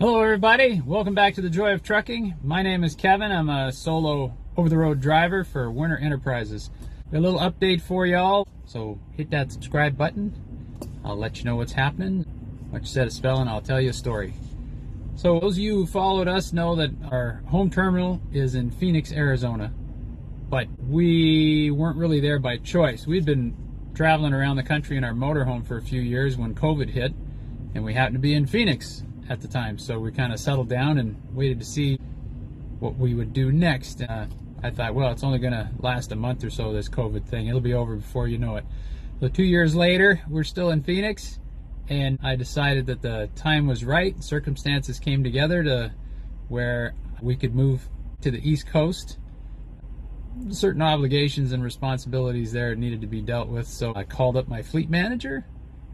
Hello everybody, welcome back to the Joy of Trucking. My name is Kevin. I'm a solo over-the-road driver for Werner Enterprises. Got a little update for y'all, so hit that subscribe button. I'll let you know what's happening. Once you set a spelling, I'll tell you a story. So those of you who followed us know that our home terminal is in Phoenix, Arizona, but we weren't really there by choice. We'd been traveling around the country in our motorhome for a few years when COVID hit, and we happened to be in Phoenix at the time, so we kind of settled down and waited to see what we would do next. I thought, well, it's only going to last a month or so, this COVID thing. It'll be over before you know it. So 2 years later, we're still in Phoenix, and I decided that the time was right. Circumstances came together to where we could move to the East Coast. Certain obligations and responsibilities there needed to be dealt with, so I called up my fleet manager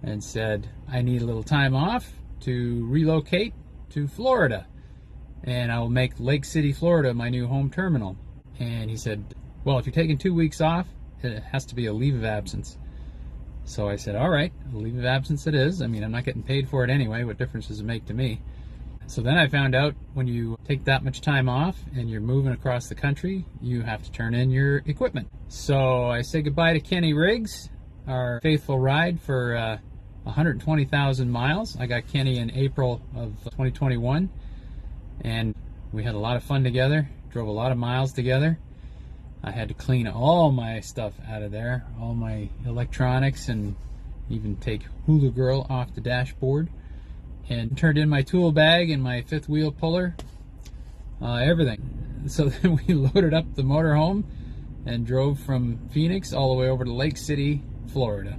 and said, I need a little time off to relocate to Florida, and I will make Lake City, Florida my new home terminal. And he said, well, if you're taking 2 weeks off, it has to be a leave of absence. So I said, all right, a leave of absence it is. I mean, I'm not getting paid for it anyway. What difference does it make to me? So then I found out when you take that much time off and you're moving across the country, you have to turn in your equipment. So I say goodbye to Kenny Riggs, our faithful ride for 120,000 miles. I got Kenny in April of 2021, and we had a lot of fun together, drove a lot of miles together. I had to clean all my stuff out of there, all my electronics, and even take Hula Girl off the dashboard, and turned in my tool bag and my fifth wheel puller, everything. So then we loaded up the motorhome and drove from Phoenix all the way over to Lake City, Florida.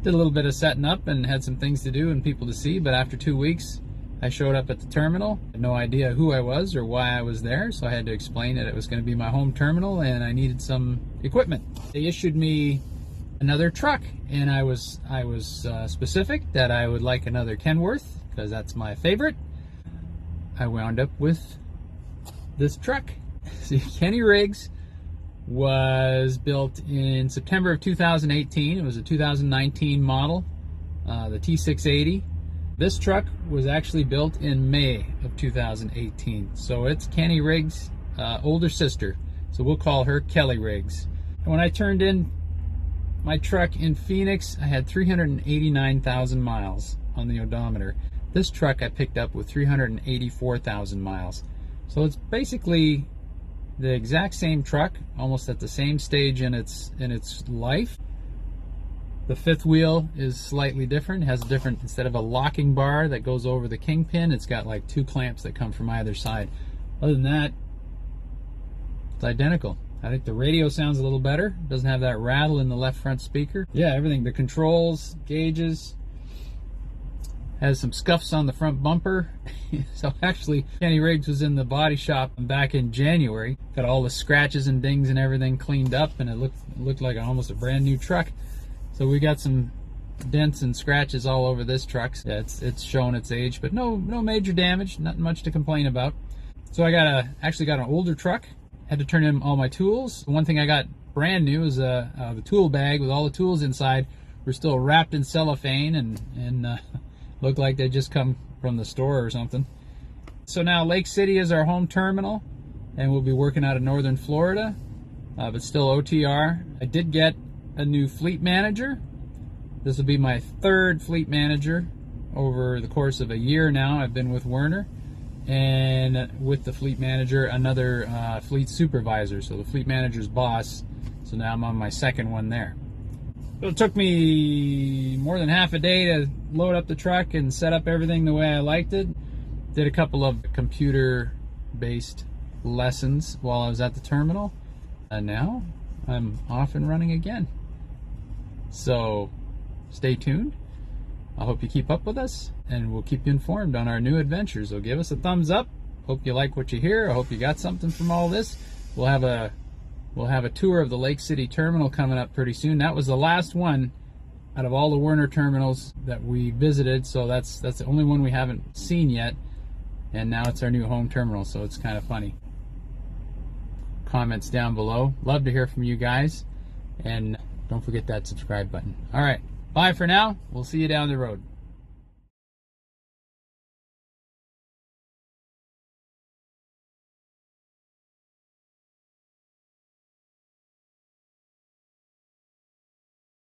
Did a little bit of setting up and had some things to do and people to see, but after 2 weeks I showed up at the terminal. Had no idea who I was or why I was there, so I had to explain that it was going to be my home terminal and I needed some equipment. They issued me another truck, and I was specific that I would like another Kenworth because that's my favorite. I wound up with this truck. See, Kenny Riggs was built in September of 2018. It was a 2019 model, the T680. This truck was actually built in May of 2018. So it's Kenny Riggs' older sister. So we'll call her Kelly Riggs. And when I turned in my truck in Phoenix, I had 389,000 miles on the odometer. This truck I picked up with 384,000 miles. So it's basically the exact same truck, almost at the same stage in its life. The fifth wheel is slightly different. It has a different, instead of a locking bar that goes over the kingpin, it's got like 2 clamps that come from either side. Other than that, it's identical. I think the radio sounds a little better. It doesn't have that rattle in the left front speaker. Yeah, everything, the controls, gauges, has some scuffs on the front bumper. So actually, Kenny Riggs was in the body shop back in January. Got all the scratches and dings and everything cleaned up, and it looked like almost a brand new truck. So we got some dents and scratches all over this truck. Yeah, it's showing its age, but no major damage, nothing much to complain about. So I actually got an older truck. Had to turn in all my tools. The one thing I got brand new is the tool bag with all the tools inside. Were still wrapped in cellophane and looked like they just come from the store or something. So now Lake City is our home terminal, and we'll be working out of northern Florida, but still OTR. I did get a new fleet manager. This will be my 3rd fleet manager over the course of a year now. I've been with Werner, and with the fleet manager, another fleet supervisor, so the fleet manager's boss. So now I'm on my 2nd one there. It took me more than half a day to load up the truck and set up everything the way I liked it. Did a couple of computer-based lessons while I was at the terminal, and now I'm off and running again. So stay tuned. I hope you keep up with us, and we'll keep you informed on our new adventures. So give us a thumbs up. Hope you like what you hear. I hope you got something from all this. We'll have a tour of the Lake City terminal coming up pretty soon. That was the last one out of all the Werner terminals that we visited, so that's the only one we haven't seen yet, and now it's our new home terminal, so it's kind of funny. Comments down below. Love to hear from you guys, and don't forget that subscribe button. All right, bye for now. We'll see you down the road.